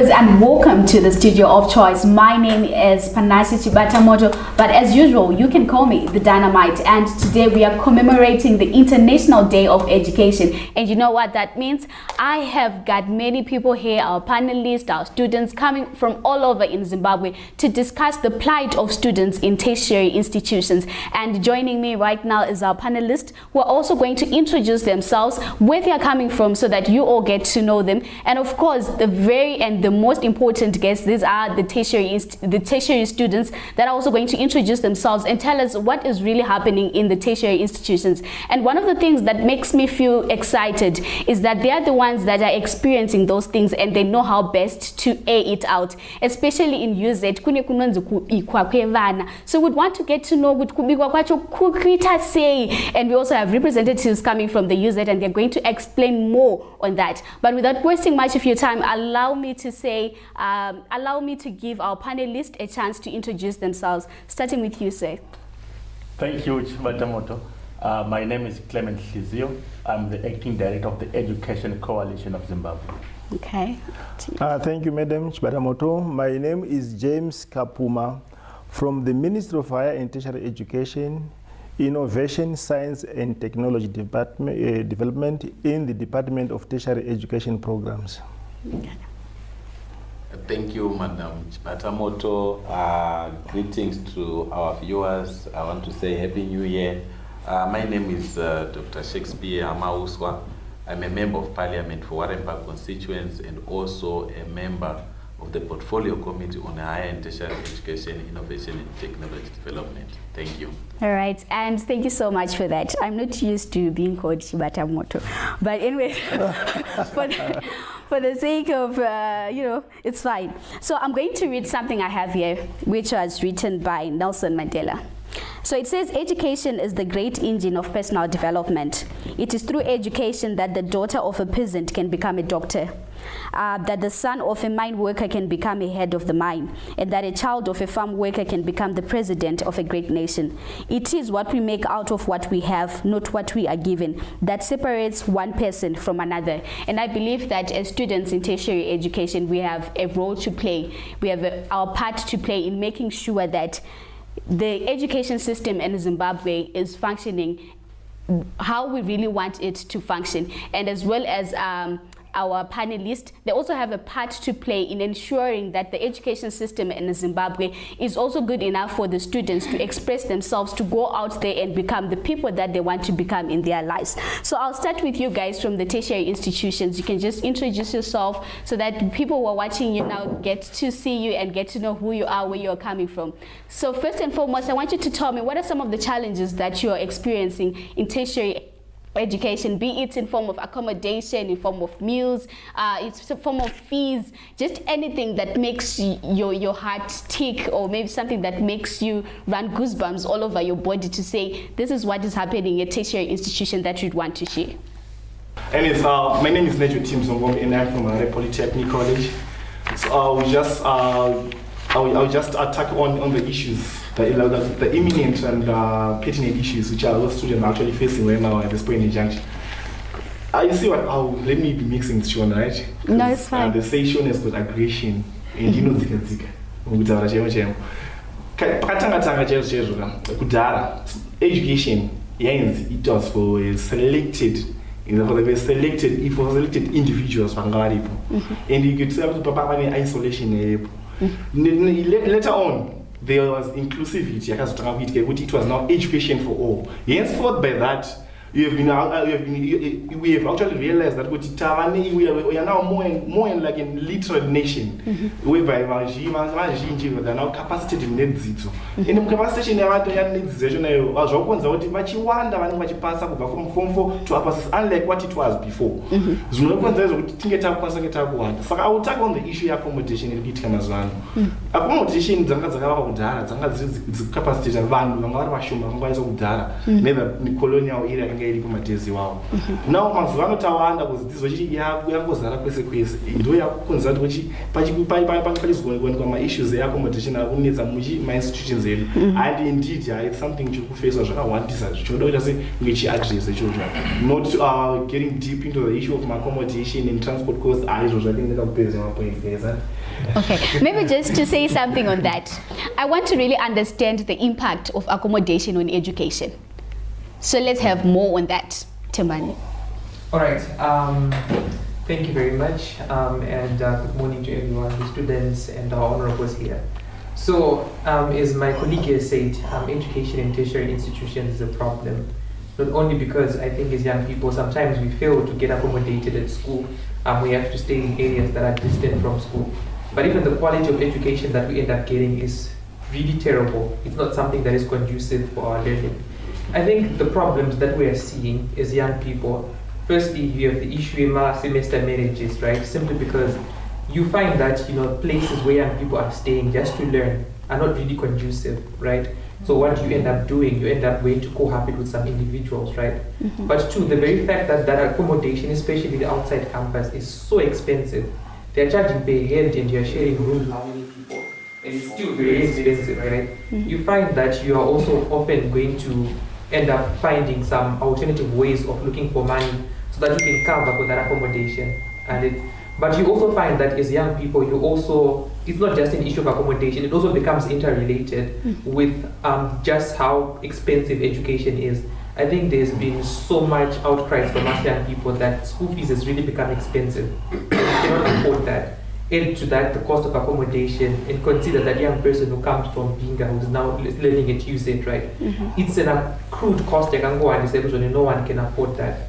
viewers, and welcome to the studio of choice. My name is Panasi Chibatamoto, but as usual, you can call me the Dynamite. And today we are commemorating the International Day of Education. And you know what that means? I have got many people here, our panelists, our students coming from all over in Zimbabwe to discuss the plight of students in tertiary institutions. And joining me right now is our panelists who are also going to introduce themselves, where they are coming from, so that you all get to know them. And of course, the most important guests, these are the tertiary students that are also going to introduce themselves and tell us what is really happening in the tertiary institutions. And one of the things that makes me feel excited is that they are the ones that are experiencing those things and they know how best to air it out, especially in UZ. So we'd want to get to know what say, and we also have representatives coming from the UZ and they're going to explain more on that. But without wasting much of your time, allow me to give our panelists a chance to introduce themselves, starting with you, sir. Thank you, Chibatamoto. My name is Clement Lizio. I'm the acting director of the Education Coalition of Zimbabwe. Okay. Thank you, Madam Chibatamoto. My name is James Kapuma from the Ministry of Higher and Tertiary Education, Innovation, Science and Technology Development in the Department of Tertiary Education Programs. Okay. Thank you, Madam Chibatamoto. Greetings to our viewers. I want to say Happy New Year. My name is Dr. Shakespeare Amauswa. I'm a member of Parliament for Warren Park constituents and also a member of the Portfolio Committee on Higher and Tertiary Education, Innovation and Technology Development. Thank you. All right, and thank you so much for that. I'm not used to being called Chibatamoto, but anyway, for the sake of, it's fine. So I'm going to read something I have here, which was written by Nelson Mandela. So it says, education is the great engine of personal development. It is through education that the daughter of a peasant can become a doctor, that the son of a mine worker can become a head of the mine, and that a child of a farm worker can become the president of a great nation. It is what we make out of what we have, not what we are given, that separates one person from another. And I believe that as students in tertiary education, we have a role to play. We have our part to play in making sure that the education system in Zimbabwe is functioning how we really want it to function, and as well as our panelists, they also have a part to play in ensuring that the education system in Zimbabwe is also good enough for the students to express themselves, to go out there and become the people that they want to become in their lives. So I'll start with you guys from the tertiary institutions. You can just introduce yourself so that people who are watching you now get to see you and get to know who you are, where you're coming from. So first and foremost, I want you to tell me, what are some of the challenges that you're experiencing in tertiary education, be it in form of accommodation, in form of meals, it's in form of fees, just anything that makes your heart tick, or maybe something that makes you run goosebumps all over your body to say, this is what is happening at tertiary institution that you'd want to share. And it's, my name is Nejo Tim Zongom, and I'm from Polytechnic College. So I'll just attack on the issues, the imminent and pertinent issues which our students are actually facing right now at this point in junction. You see what? Let me be mixing Sean, right? No, it's fine. They say Sean has got aggression, and you know zika. Education, it was for selected. For the selected individuals, and you could say isolation. Later on, there was inclusivity. It was now education for all. Henceforth, by that, we have actually realized that we are now more like a literal nation, whereby they are now capacitated in net zero. And the capacity in net zero was from Form 4 to upper, unlike what it was before. So I will tackle on the issue of accommodation in Bitcoin. Accommodation is capacity of never colonial era. Now, Mazwano Tawanda was this issues, the accommodation, my institutions, and indeed, it's something to face as I want this which address the children. Not getting deep into the issue of my accommodation and transport costs. I was Okay, maybe just to say something on that. I want to really understand the impact of accommodation on education. So let's have more on that, Tembani. All right. Thank you very much, and good morning to everyone, the students and our honorables here. So, as my colleague here said, education in tertiary institutions is a problem. Not only because I think as young people, sometimes we fail to get accommodated at school. We have to stay in areas that are distant from school. But even the quality of education that we end up getting is really terrible. It's not something that is conducive for our learning. I think the problems that we are seeing as young people, firstly, you have the issue of semester marriages, right? Simply because you find that, places where young people are staying just to learn are not really conducive, right? So what you end up doing, you end up going to cohabit with some individuals, right? Mm-hmm. But two, the very fact that that accommodation, especially the outside campus, is so expensive. They're charging per head and you're sharing rooms with how many people? And it's still very expensive, right? Mm-hmm. You find that you are also often going to end up finding some alternative ways of looking for money so that you can cover for that accommodation. But you also find that as young people, it's not just an issue of accommodation, it also becomes interrelated with just how expensive education is. I think there's been so much outcries from us young people that school fees has really become expensive. You cannot afford that. Add to that the cost of accommodation, and consider that young person who comes from Binga, who's now learning at UZ, right? Mm-hmm. It's an accrued cost, no one can afford that.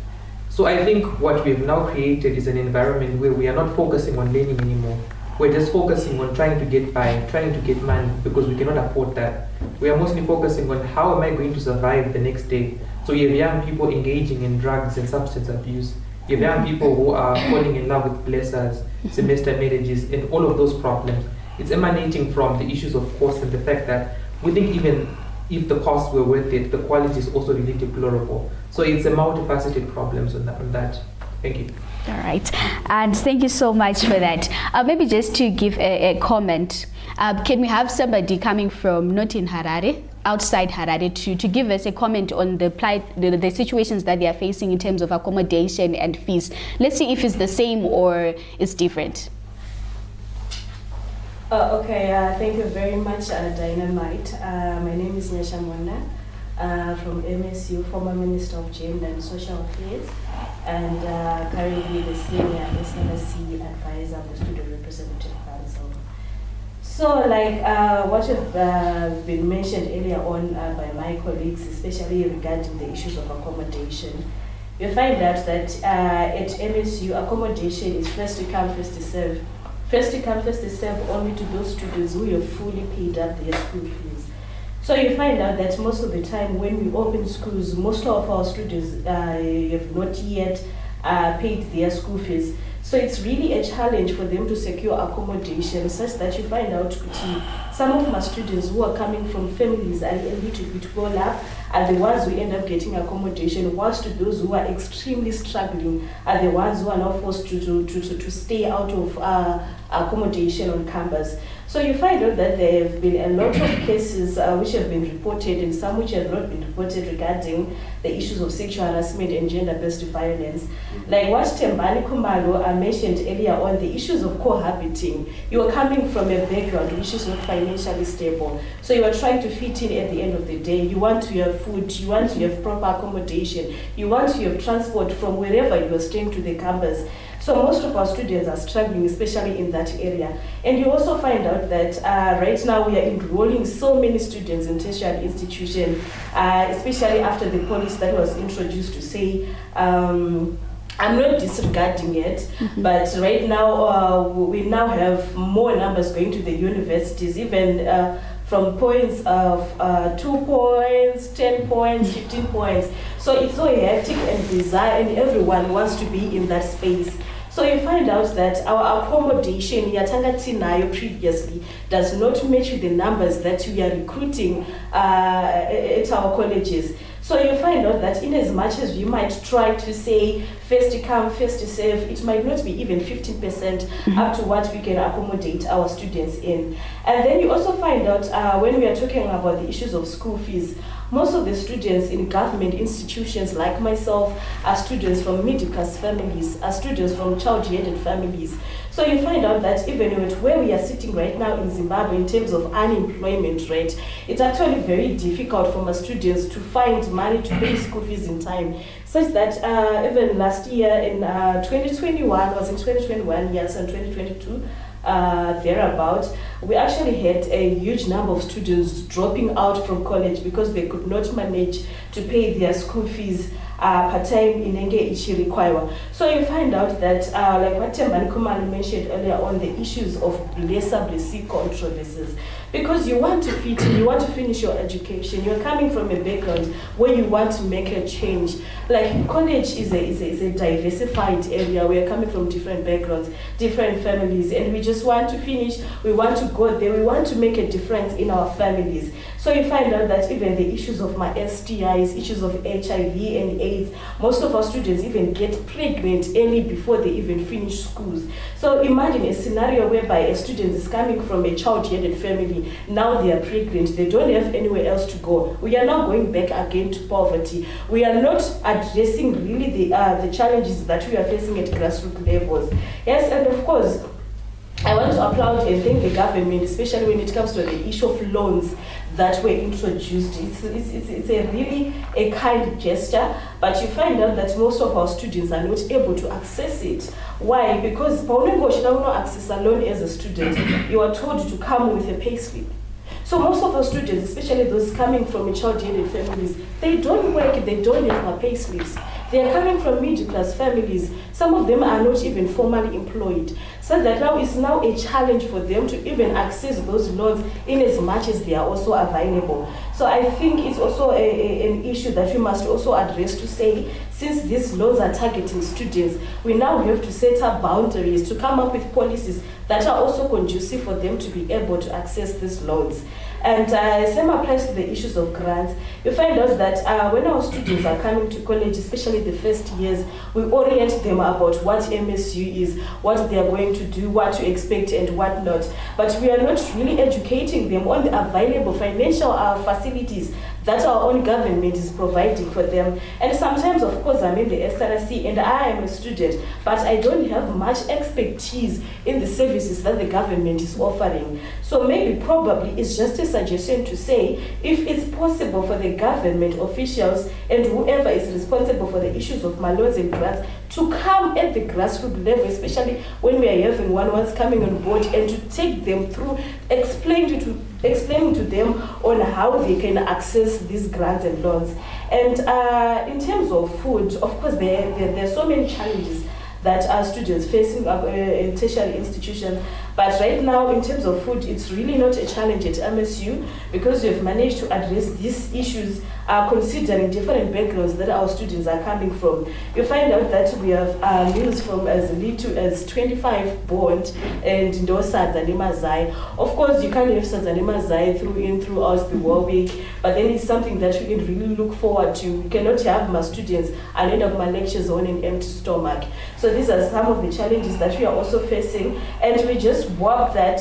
So I think what we've now created is an environment where we are not focusing on learning anymore. We're just focusing on trying to get by, trying to get money, because we cannot afford that. We are mostly focusing on how am I going to survive the next day. So you have young people engaging in drugs and substance abuse. You have young people who are falling in love with blessers, semester marriages, and all of those problems. It's emanating from the issues of cost and the fact that we think even if the costs were worth it, the quality is also really deplorable. So it's a multifaceted problem on that. Thank you. All right, and thank you so much for that. Maybe just to give a comment, can we have somebody coming from not in Harare, outside Harare, to give us a comment on the situations that they are facing in terms of accommodation and fees? Let's see if it's the same or it's different. Thank you very much, Dynamite. My name is Nyasha Mwanda from MSU, former Minister of Gender and Social Affairs, and currently the Senior SLSC Advisor of the Student Representative Council. So, what have been mentioned earlier on by my colleagues, especially regarding the issues of accommodation, you find out that at MSU, accommodation is first to come, first to serve. First to come, first to serve only to those students who have fully paid up their school fees. So you find out that most of the time when we open schools, most of our students have not yet paid their school fees. So it's really a challenge for them to secure accommodation, such that you find out some of my students who are coming from families and a little bit well up are the ones who end up getting accommodation, whilst those who are extremely struggling are the ones who are now forced to stay out of accommodation on campus. So you find out that there have been a lot of cases which have been reported and some which have not been reported regarding the issues of sexual harassment and gender-based violence. Like what Tembani Kumalo mentioned earlier on, the issues of cohabiting. You are coming from a background which is not financially stable. So you are trying to fit in at the end of the day. You want to have food, you want to have proper accommodation, you want to have transport from wherever you are staying to the campus. So most of our students are struggling, especially in that area. And you also find out that right now we are enrolling so many students in tertiary institutions, especially after the policy that was introduced to say, I'm not disregarding it, but right now we now have more numbers going to the universities, even from points of 2 points, 10 points, 15 points. So it's so hectic and bizarre, and everyone wants to be in that space. So you find out that our accommodation, Yatanga Tinayo previously, does not match with the numbers that we are recruiting at our colleges. So you find out that in as much as we might try to say first to come, first to serve, it might not be even 15% up to what we can accommodate our students in. And then you also find out when we are talking about the issues of school fees, most of the students in government institutions like myself are students from middle class families, are students from child-headed families. So you find out that even with where we are sitting right now in Zimbabwe in terms of unemployment rate, it's actually very difficult for my students to find money to pay school fees in time. Such that even last year in 2021, was in 2021, yes, and 2022, thereabout, we actually had a huge number of students dropping out from college because they could not manage to pay their school fees part-time inenge ichirikwaiwa. So you find out that like what Tembani Kumalo mentioned earlier on, the issues of blessee controversies, because you want to fit in, you want to finish your education, you're coming from a background where you want to make a change. Like college is a diversified area. We are coming from different backgrounds, different families, and we just want to finish, we want to go there, we want to make a difference in our families. So you find out that even the issues of my STIs, issues of HIV and AIDS, most of our students even get pregnant early before they even finish schools. So imagine a scenario whereby a student is coming from a child-headed family, now they are pregnant, they don't have anywhere else to go. We are now going back again to poverty. We are not addressing really the challenges that we are facing at grassroots levels. Yes, and of course, I want to applaud and thank the government, especially when it comes to the issue of loans that were introduced. It's a really a kind gesture, but you find out that most of our students are not able to access it. Why? Because when you access a loan as a student, you are told to come with a payslip. So most of our students, especially those coming from child-headed families, they don't work, they don't have pay slips. They are coming from middle-class families. Some of them are not even formally employed. So that now is now a challenge for them to even access those loans in as much as they are also available. So I think it's also an issue that we must also address, to say, since these loans are targeting students, we now have to set up boundaries to come up with policies that are also conducive for them to be able to access these loans. And same applies to the issues of grants. You find out that when our students are coming to college, especially the first years, we orient them about what MSU is, what they are going to do, what to expect and what not. But we are not really educating them on the available financial facilities that our own government is providing for them. And sometimes, of course, I'm in the SRC and I am a student, but I don't have much expertise in the services that the government is offering. So maybe probably it's just a suggestion to say, if it's possible for the government officials and whoever is responsible for the issues of loans and grants to come at the grassroots level, especially when we are having ones coming on board, and to take them through, explaining to them on how they can access these grants and loans. And in terms of food, of course, there are so many challenges that our students facing in tertiary institutions. But right now, in terms of food, it's really not a challenge at MSU, because we've managed to address these issues considering different backgrounds that our students are coming from. You find out that we have meals from as little as 25 bond and no Sazanima Zai. Of course, you can't have Sazanima Zai throughout the whole week, but then it's something that we can really look forward to. We cannot have my students and end up my lectures on an empty stomach. So these are some of the challenges that we are also facing, and we just hope that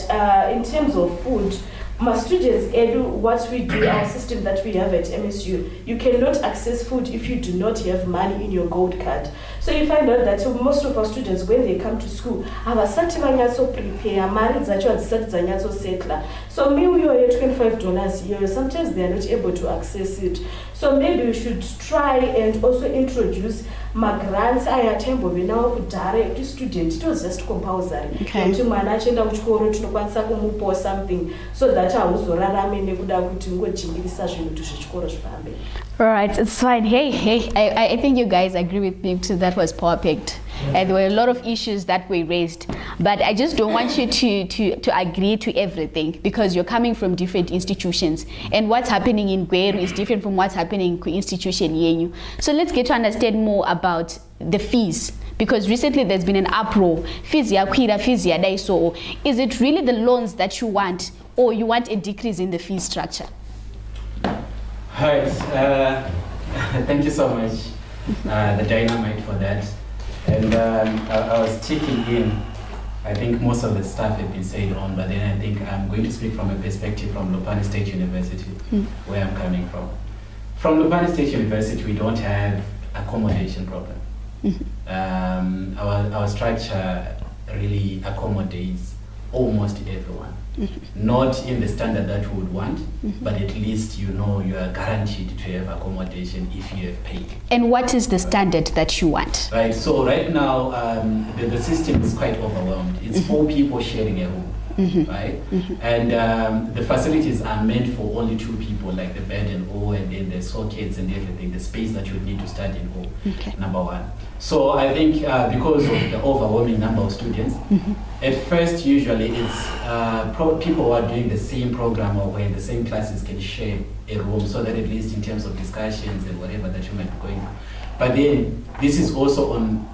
in terms of food, my students edu what we do, our system that we have at MSU, you cannot access food if you do not have money in your gold card. So you find out that most of our students, when they come to school, havasati vanyatso prepare, mari dzacho hadzisati dzanyatso settle. So maybe we are at $25 here, sometimes they are not able to access it. So maybe we should try and also introduce grants ayatembo benawo kudhara ekuti student, it was just compulsory. Kuti mwana achienda kuchikoro tinokwanisa kumupawo something, so that hauzorarame nekuda kuti ngojingirisa zvinhu kuti zvechikoro zvifambe. All right, it's fine. Hey, I think you guys agree with me too. That was perfect. There were a lot of issues that were raised, but I just don't want you to agree to everything, because you're coming from different institutions, and what's happening in Gweru is different from what's happening in institution Yenyu. So let's get to understand more about the fees, because recently there's been an uproar. Fees yakwira, fees yadai. So is it really the loans that you want, or you want a decrease in the fee structure? All right, thank you so much, the Dynamite, for that. And I was checking in. I think most of the stuff had been said on, but then I think I'm going to speak from a perspective from Lupane State University, where I'm coming from. From Lupane State University, we don't have accommodation problem. Our structure really accommodates almost everyone. Not in the standard that we would want, but at least you know you are guaranteed to have accommodation if you have paid. And what is the standard that you want? Right, so right now the system is quite overwhelmed. It's 4 people sharing a room, right? And the facilities are meant for only 2 people, like the bed and all, and then the sockets and everything, the space that you would need to study in all, number one. So I think because of the overwhelming number of students, at first usually it's people who are doing the same program or where the same classes can share a room, so that at least in terms of discussions and whatever that you might be going through. But then this is also on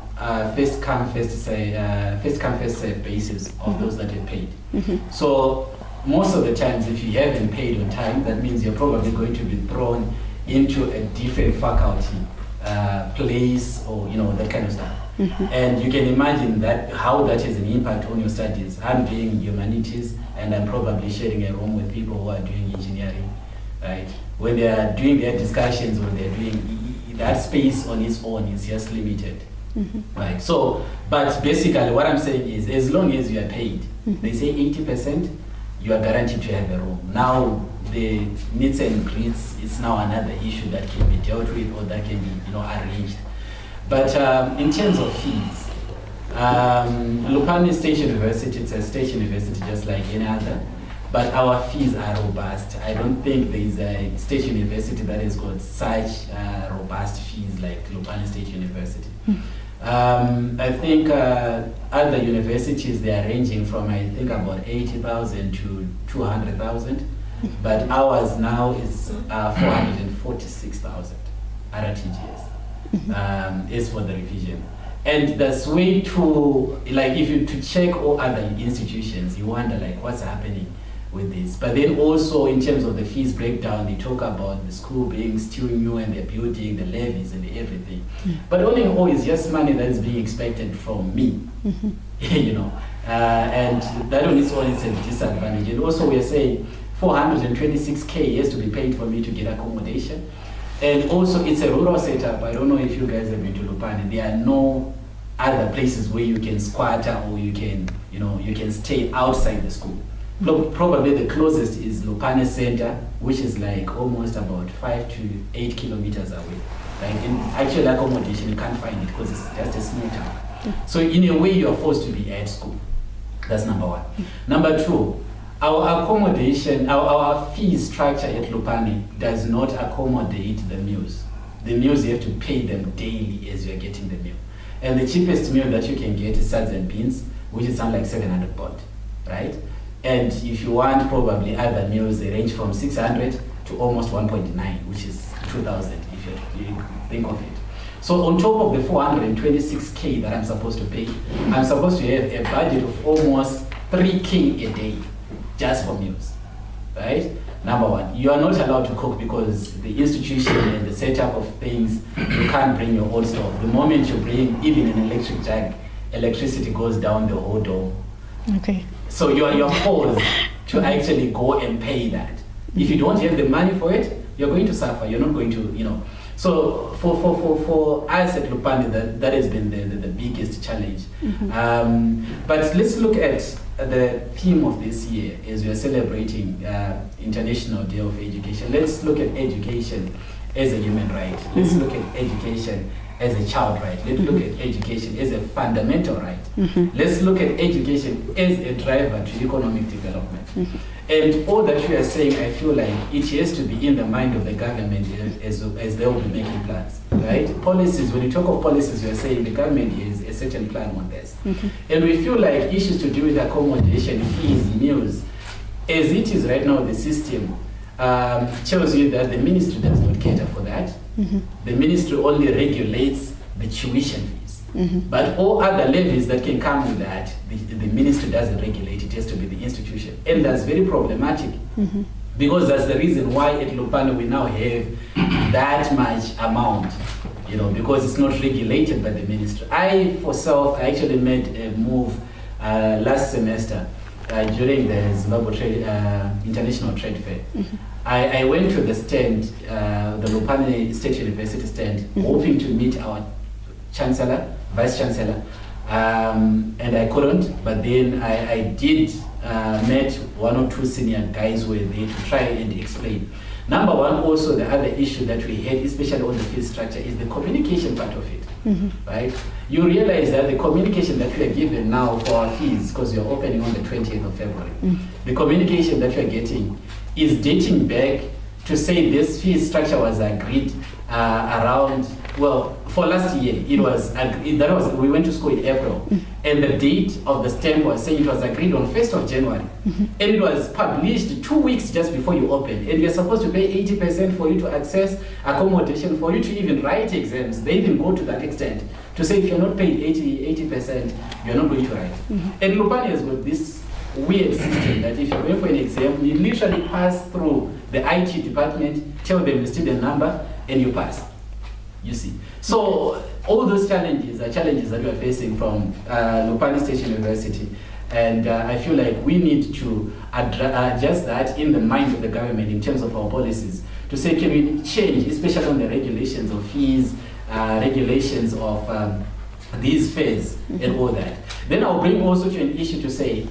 first come first serve basis of those that have paid. So most of the times, if you haven't paid on time, that means you're probably going to be thrown into a different faculty place, or that kind of stuff. And you can imagine that how that has an impact on your studies. I'm doing humanities, and I'm probably sharing a room with people who are doing engineering, right? When they are doing their discussions, when they're doing that space on its own is just limited, right? So, but basically what I'm saying is, as long as you are paid, they say 80%, you are guaranteed to have a room. Now, the meets and greets is now another issue that can be dealt with, or that can be arranged. But in terms of fees, Lupane State University, it's a state university just like any other, but our fees are robust. I don't think there is a state university that has got such robust fees like Lupane State University. I think other universities, they are ranging from, I think, about 80,000 to 200,000, but ours now is 446,000 RTGS is for the revision. And that's way too, like, if you to check all other institutions, you wonder like what's happening with this. But then also in terms of the fees breakdown, they talk about the school being still new and the building, the levies and everything. But all in all, it's just money that is being expected from me, and that on its own is a disadvantage. And also we're saying 426K has to be paid for me to get accommodation. And also it's a rural setup. I don't know if you guys have been to Lupane. There are no other places where you can squatter, or you can, you can stay outside the school. Probably the closest is Lupane Center, which is like almost about 5 to 8 kilometers away. Like in actual accommodation, you can't find it because it's just a small town. So in a way, you are forced to be at school. That's number one. Number two, our accommodation, our fee structure at Lupane does not accommodate the meals. The meals, you have to pay them daily as you are getting the meal. And the cheapest meal that you can get is suds and beans, which is something like 700 baht, right? And if you want probably other meals, they range from 600 to almost 1.9, which is 2,000 if you think of it. So on top of the 426K that I'm supposed to pay, I'm supposed to have a budget of almost 3K a day just for meals, right? Number one, you are not allowed to cook because the institution and the setup of things, you can't bring your own stuff. The moment you bring even an electric jug, electricity goes down the whole dome. Okay. So you're forced to actually go and pay that. If you don't have the money for it, you're going to suffer. You're not going to, So for us at Lupane, that has been the biggest challenge. But let's look at the theme of this year as we are celebrating International Day of Education. Let's look at education as a human right. Let's look at education as a child right. Let's look at education as a fundamental right. Let's look at education as a driver to economic development. And all that we are saying, I feel like it has to be in the mind of the government as they will be making plans, right? Policies, when you talk of policies, we are saying the government has a certain plan on this. And we feel like issues to do with accommodation, fees, meals, as it is right now, the system tells you that the ministry does not cater for that. The ministry only regulates the tuition fees. But all other levies that can come with that, the ministry doesn't regulate. It has to be the institution. And that's very problematic because that's the reason why at Lupane we now have that much amount, because it's not regulated by the ministry. I actually made a move last semester during the Zimbabwe International Trade Fair. I went to the stand, the Lupane State University stand, hoping to meet our Chancellor, Vice Chancellor, and I couldn't, but then I did met one or two senior guys who were there to try and explain. Number one, also the other issue that we had, especially on the fee structure, is the communication part of it. Right? You realize that the communication that we are given now for our fees, because we are opening on the 20th of February, the communication that we are getting is dating back to say this fee structure was agreed around, well, for last year, it was we went to school in April, and the date of the stamp was saying it was agreed on 1st of January, and it was published 2 weeks just before you open, and you're supposed to pay 80% for you to access accommodation, for you to even write exams. They even go to that extent to say if you're not paid 80%, you're not going to write. And Lupane has got this weird system that if you're going for an exam, you literally pass through the IT department, tell them the student number, and you pass. You see. So all those challenges are challenges that we are facing from Lupane State University. And I feel like we need to adjust that in the mind of the government in terms of our policies. To say, can we change, especially on the regulations of fees, regulations of these fares and all that. Then I'll bring also to an issue to say,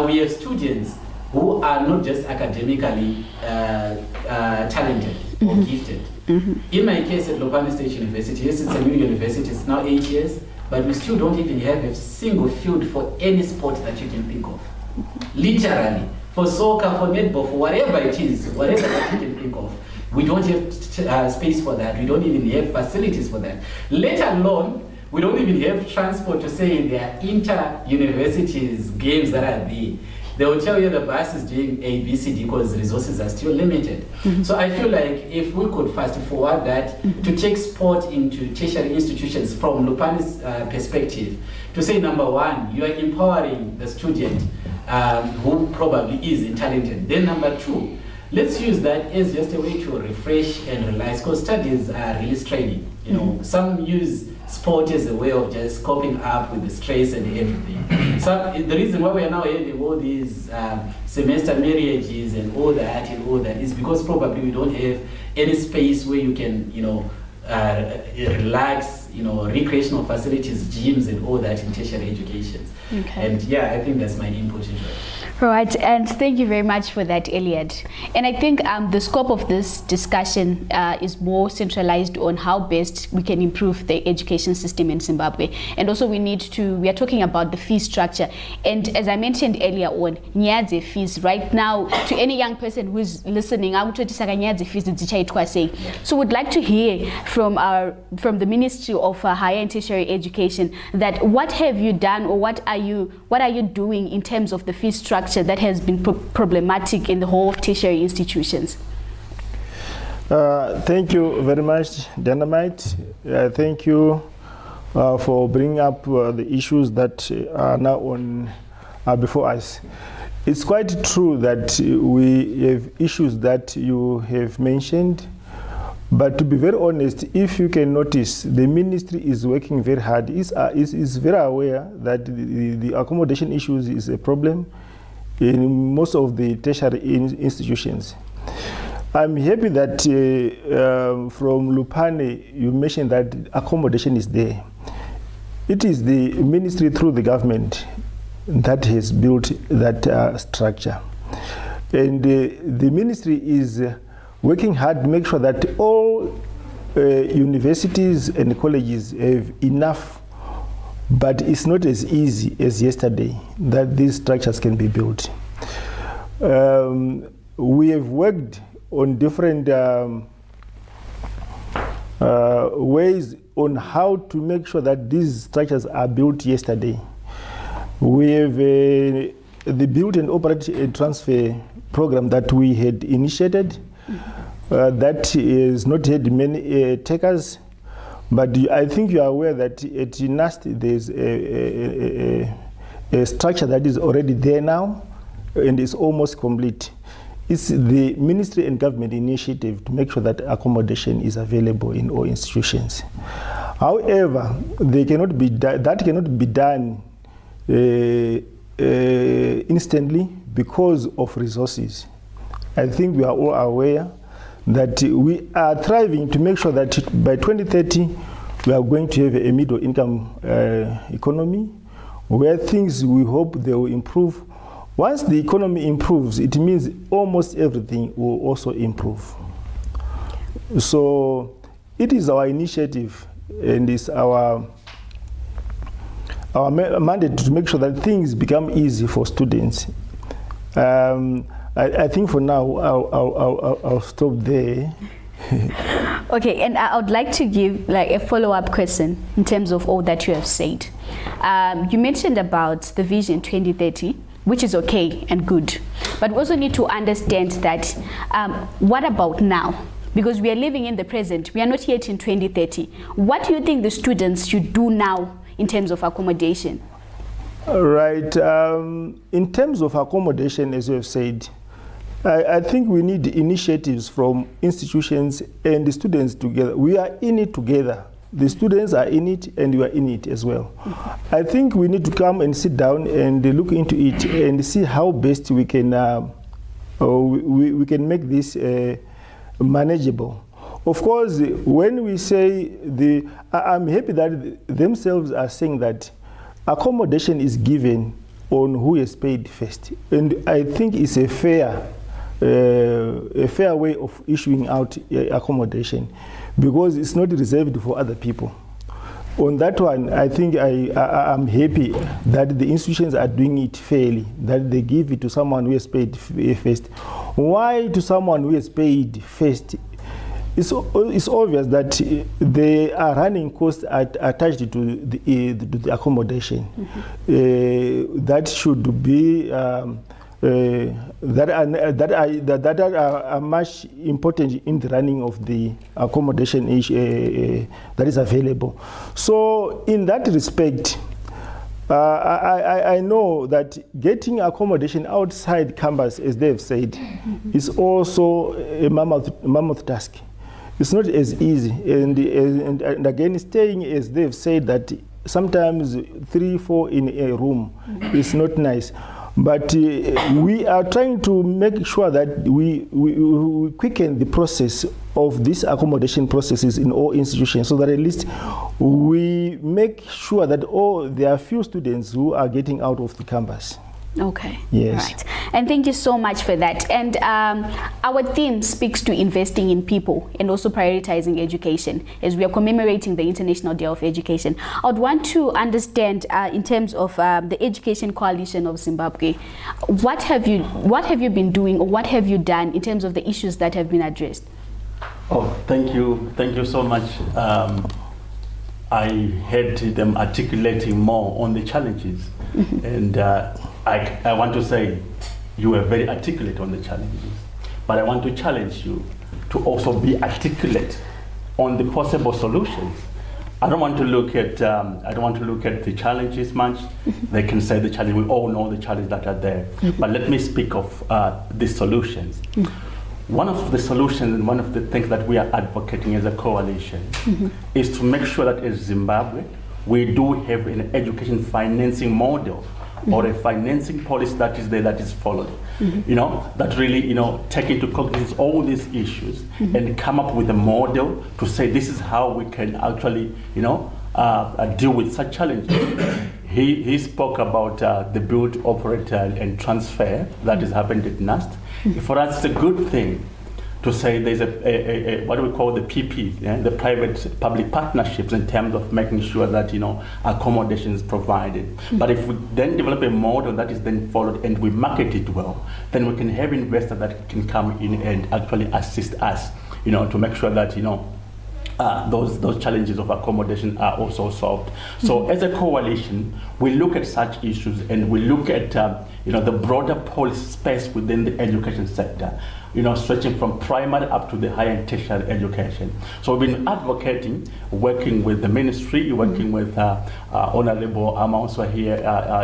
we have students who are not just academically talented or gifted. In my case at Lupane State University, yes, it's a new university, it's now 8 years, but we still don't even have a single field for any sport that you can think of. Literally, for soccer, for netball, for whatever it is, whatever that you can think of. We don't have space for that. We don't even have facilities for that. Let alone, we don't even have transport to say there are inter-universities games that are there. They will tell you the bus is doing A, B, C, D because resources are still limited. So I feel like if we could fast forward that to take sport into tertiary institutions from Lupane's perspective, to say number one, you are empowering the student who probably is talented. Then number two, let's use that as just a way to refresh and relax, because studies are really straining. You know, some use sport as a way of just coping up with the stress and everything. So the reason why we are now having all these semester marriages and all that is because probably we don't have any space where you can, you know, relax, you know, recreational facilities, gyms and all that in tertiary education. And yeah, I think that's my input into it. Right, and thank you very much for that, Elliot. And I think the scope of this discussion is more centralized on how best we can improve the education system in Zimbabwe. And also we are talking about the fee structure. And as I mentioned earlier on, Nyadze fees, right now, to any young person who's listening, so we'd like to hear from the Ministry of Higher and Tertiary Education that what have you done, or what are you doing in terms of the fee structure that has been problematic in the whole tertiary institutions? Thank you very much, Dynamite. Thank you for bringing up the issues that are now on before us. It's quite true that we have issues that you have mentioned, but to be very honest, if you can notice, the ministry is working very hard. Is very aware that the accommodation issues is a problem in most of the tertiary institutions. I'm happy that from Lupane, you mentioned that accommodation is there. It is the ministry through the government that has built that structure. And the ministry is working hard to make sure that all universities and colleges have enough, but it's not as easy as yesterday that these structures can be built. We have worked on different ways on how to make sure that these structures are built yesterday. We have the build and operate and transfer program that we had initiated. That is not had many takers. But I think you are aware that at NAST there's a structure that is already there now and is almost complete. It's the ministry and government initiative to make sure that accommodation is available in all institutions. However, that cannot be done instantly because of resources. I think we are all aware that we are thriving to make sure that by 2030 we are going to have a middle income economy where things we hope they will improve. Once the economy improves, it means almost everything will also improve. So it is our initiative and it's our mandate to make sure that things become easy for students. I think for now I'll stop there. Okay, and I would like to give like a follow-up question in terms of all that you have said. You mentioned about the Vision 2030, which is okay and good, but we also need to understand that what about now? Because we are living in the present, we are not yet in 2030. What do you think the students should do now in terms of accommodation? Right, in terms of accommodation, as you have said, I think we need initiatives from institutions and the students together. We are in it together. The students are in it and we are in it as well. I think we need to come and sit down and look into it and see how best we can we can make this manageable. Of course, when we say I'm happy that themselves are saying that accommodation is given on who has paid first, and I think it's a fair way of issuing out accommodation, because it's not reserved for other people. On that one, I think I'm happy that the institutions are doing it fairly, that they give it to someone who has paid first. Why to someone who has paid first? It's obvious that they are running costs attached to the accommodation. That should be that are much important in the running of the accommodation that is available. So in that respect, I know that getting accommodation outside campus, as they've said, is also a mammoth task. It's not as easy, and again, staying, as they've said, that sometimes 3-4 in a room is not nice. But we are trying to make sure that we quicken the process of these accommodation processes in all institutions, so that at least we make sure that there are few students who are getting out of the campus. Okay. Yes. Right. And thank you so much for that. And our theme speaks to investing in people and also prioritizing education, as we are commemorating the International Day of Education. I would want to understand in terms of the Education Coalition of Zimbabwe, what have you been doing, or what have you done in terms of the issues that have been addressed? Oh, thank you so much. I heard them articulating more on the challenges, and I want to say you were very articulate on the challenges, but I want to challenge you to also be articulate on the possible solutions. I don't want to look at the challenges much. They can say the challenge. We all know the challenges that are there, but let me speak of the solutions. One of the solutions and one of the things that we are advocating as a coalition is to make sure that as Zimbabwe, we do have an education financing model or a financing policy that is there, that is followed. You know, that really, you know, take into cognizance all these issues and come up with a model to say this is how we can actually, you know, deal with such challenges. He spoke about the build, operate, and transfer that is happening at NAST. For us, it's a good thing to say there's a what do we call the PP, the private-public partnerships, in terms of making sure that, you know, accommodation is provided. But if we then develop a model that is then followed and we market it well, then we can have investors that can come in and actually assist us, you know, to make sure that, you know, those challenges of accommodation are also solved. So as a coalition, we look at such issues and we look at you know, the broader policy space within the education sector, you know, stretching from primary up to the higher and tertiary education. So we've been advocating, working with the ministry, working with Honorable Amauswa here,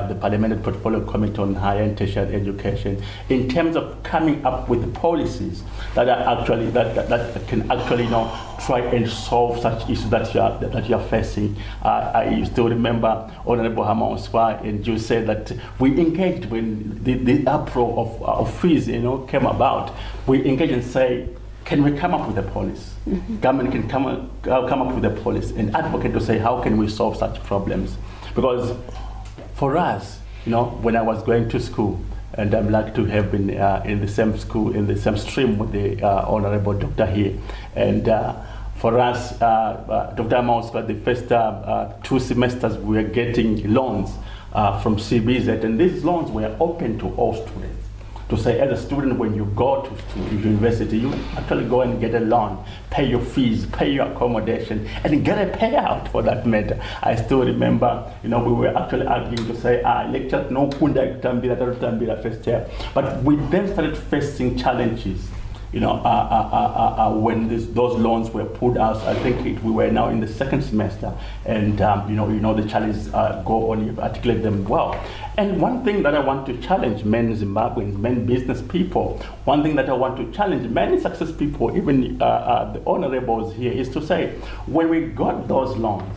the Parliamentary Portfolio Committee on Higher and Tertiary Education, in terms of coming up with the policies that are actually that can actually, you know, try and solve such issues that you are facing. I still remember Honorable Amauswa, and you said that we engaged when the uproar of fees, you know, came about. We engaged and say, can we come up with a policy? Government can come up with a policy and advocate to say, how can we solve such problems? Because for us, when I was going to school, and I'm lucky to have been in the same school, in the same stream with the honorable doctor here. And for us, Dr. Amaus, for the first 2 semesters, we were getting loans from CBZ, and these loans were open to all students. To say, as a student, when you go to university, you actually go and get a loan, pay your fees, pay your accommodation, and get a payout for that matter. I still remember, we were actually arguing to say, lecture no kunda tambira first year. But we then started facing challenges. When those loans were pulled out, I think we were now in the 2nd semester, and the challenges go on, you articulate them well. And one thing that I want to challenge many Zimbabweans, many business people, one thing that I want to challenge many success people, even the honorables here, is to say, when we got those loans,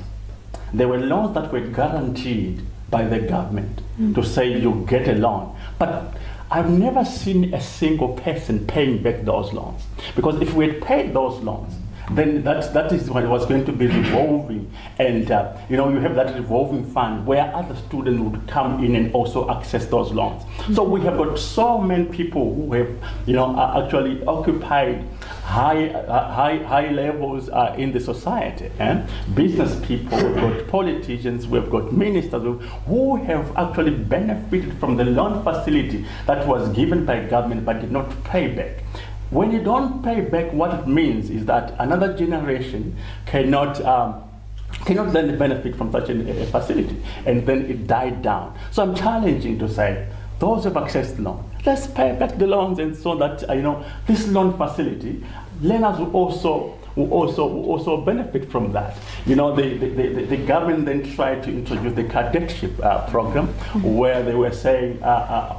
there were loans that were guaranteed by the government to say you get a loan. But I've never seen a single person paying back those loans. Because if we had paid those loans, then that is what was going to be revolving. And you have that revolving fund where other students would come in and also access those loans. So we have got so many people who have actually occupied high levels in the society. Business people, we've got politicians, we've got ministers who have actually benefited from the loan facility that was given by government but did not pay back. When you don't pay back, what it means is that another generation cannot then benefit from such a facility, and then it died down. So I'm challenging to say, those who have accessed loan, let's pay back the loans, and so that this loan facility, learners will also benefit from that. The government then tried to introduce the cadetship program, where they were saying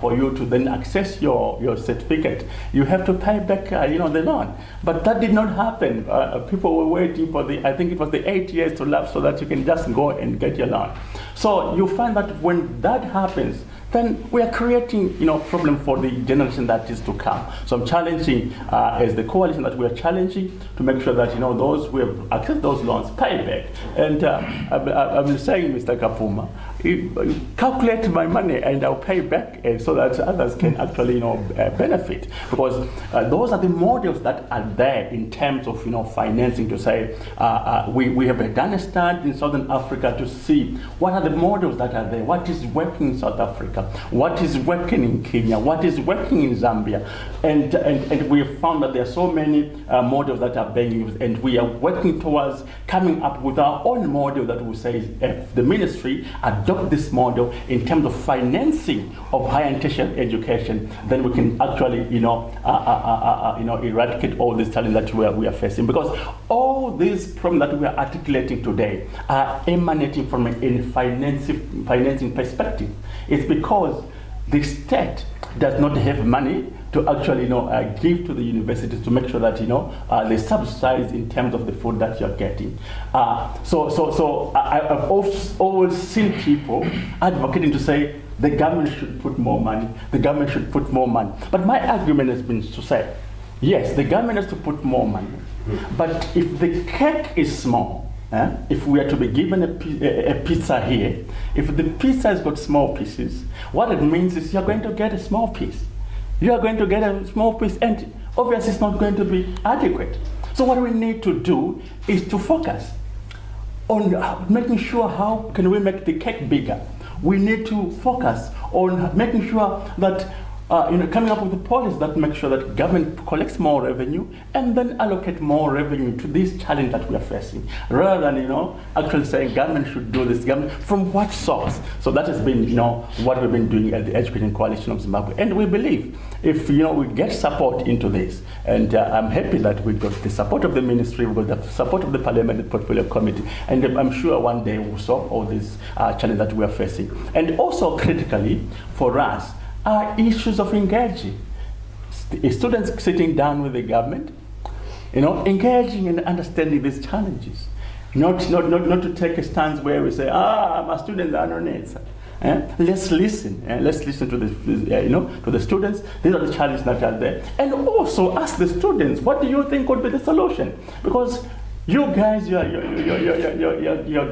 for you to then access your certificate, you have to pay back the loan. But that did not happen. People were waiting for I think it was the 8 years to lapse so that you can just go and get your loan. So you find that when that happens, then we are creating, problem for the generation that is to come. So I'm challenging, as the coalition, that we are challenging to make sure that, those who have accessed those loans pay back. And I've been saying, Mr. Kapuma, calculate my money and I'll pay back, so that others can actually, benefit. Because those are the models that are there in terms of, financing, to say, we have done a study in Southern Africa to see what are the models that are there, what is working in South Africa, what is working in Kenya, what is working in Zambia, and we have found that there are so many models that are being used, and we are working towards coming up with our own model that will say, if the ministry adopt this model in terms of financing of higher and tertiary education, then we can actually eradicate all these challenges that we are facing. Because all these problems that we are articulating today are emanating from a financing perspective. It's because the state does not have money to actually give to the universities to make sure that they subsidize in terms of the food that you're getting. So I've always seen people advocating to say the government should put more money, the government should put more money. But my argument has been to say, yes, the government has to put more money, but if the cake is small, if we are to be given a pizza here, if the pizza has got small pieces, what it means is you're going to get a small piece. You are going to get a small piece, and obviously it's not going to be adequate. So what we need to do is to focus on making sure how can we make the cake bigger. We need to focus on making sure that coming up with a policy that makes sure that government collects more revenue and then allocate more revenue to this challenge that we are facing, rather than actually saying government should do this. Government from what source? So that has been what we've been doing at the Education Coalition of Zimbabwe, and we believe if we get support into this, and I'm happy that we got the support of the ministry, we got the support of the Parliament Portfolio Committee, and I'm sure one day we'll solve all these challenges that we are facing. And also critically for us, are issues of engaging. Students sitting down with the government, engaging and understanding these challenges. Not to take a stance where we say, my students are on it. Let's listen. Let's listen to to the students. These are the challenges that are there, and also ask the students, what do you think would be the solution? Because you guys, you're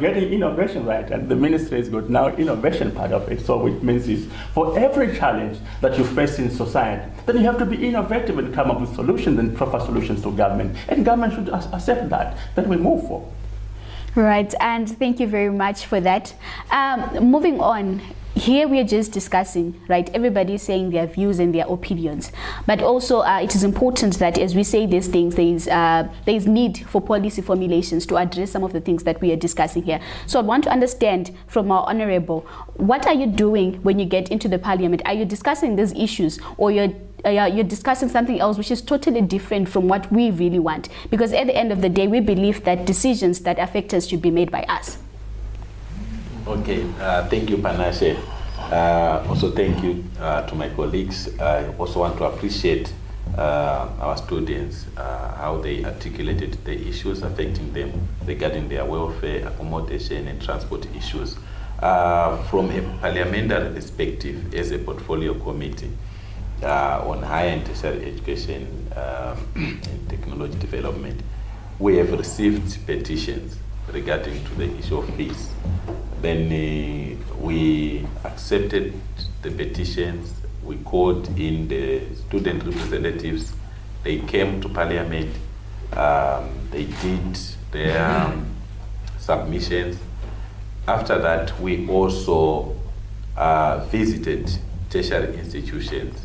getting innovation right, and the ministry has got now innovation part of it. So it means is for every challenge that you face in society, then you have to be innovative and come up with solutions and proper solutions to government, and government should accept that. Then we move forward. Right, and thank you very much for that. Moving on. Here we are just discussing, right? Everybody is saying their views and their opinions, but also it is important that as we say these things, there is need for policy formulations to address some of the things that we are discussing here. So I want to understand from our honorable, what are you doing when you get into the parliament? Are you discussing these issues, or you're discussing something else which is totally different from what we really want? Because at the end of the day, we believe that decisions that affect us should be made by us. Okay, thank you, Panashe. Also, thank you to my colleagues. I also want to appreciate our students, how they articulated the issues affecting them regarding their welfare, accommodation, and transport issues. From a parliamentary perspective, as a portfolio committee on higher and tertiary education and technology development, we have received petitions regarding to the issue of fees. Then we accepted the petitions, we called in the student representatives, they came to parliament, they did their submissions. After that, we also visited tertiary institutions,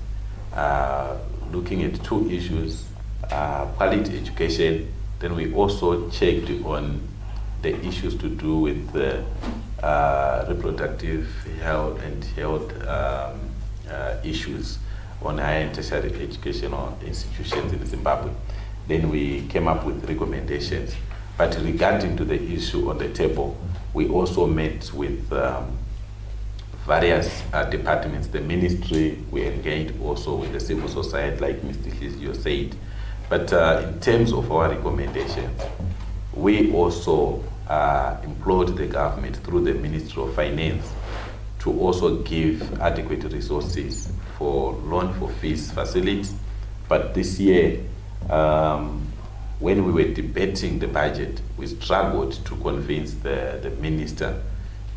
looking at two issues, quality education. Then we also checked on the issues to do with reproductive health and health issues on higher and tertiary educational institutions in Zimbabwe. Then we came up with recommendations. But regarding to the issue on the table, we also met with various departments, the ministry. We engaged also with the civil society, like Mr. Hizio said. But in terms of our recommendations, we also implored the government through the Ministry of Finance to also give adequate resources for loan for fees facilities. But this year, when we were debating the budget, we struggled to convince the minister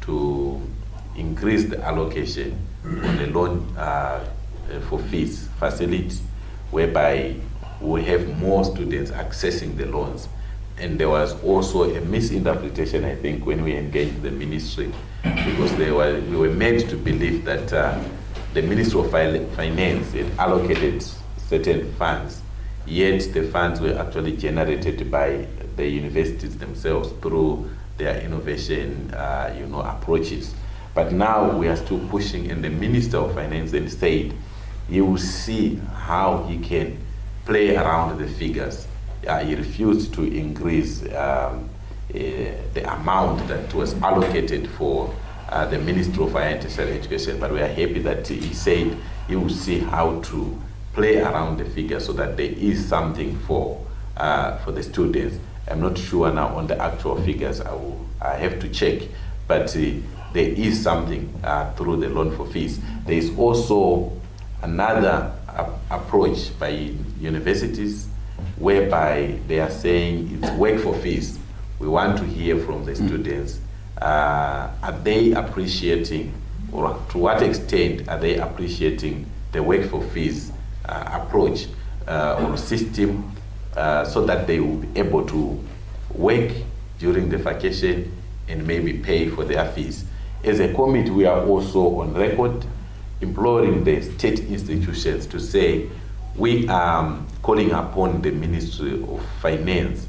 to increase the allocation on the loan for fees facility, whereby we have more students accessing the loans. And there was also a misinterpretation, I think, when we engaged the ministry, because we were made to believe that the Ministry of Finance had allocated certain funds, yet the funds were actually generated by the universities themselves through their innovation approaches. But now we are still pushing, and the Minister of Finance then said he will see how he can play around the figures. He refused to increase the amount that was allocated for the Ministry of Higher and Tertiary Education, but we are happy that he said he will see how to play around the figures so that there is something for the students. I'm not sure now on the actual figures. I have to check, but there is something through the loan for fees. There is also another approach by universities whereby they are saying it's work for fees. We want to hear from the students. Are they appreciating, or to what extent are they appreciating the work for fees approach or system, so that they will be able to work during the vacation and maybe pay for their fees. As a committee, we are also on record imploring the state institutions to say we are calling upon the Ministry of Finance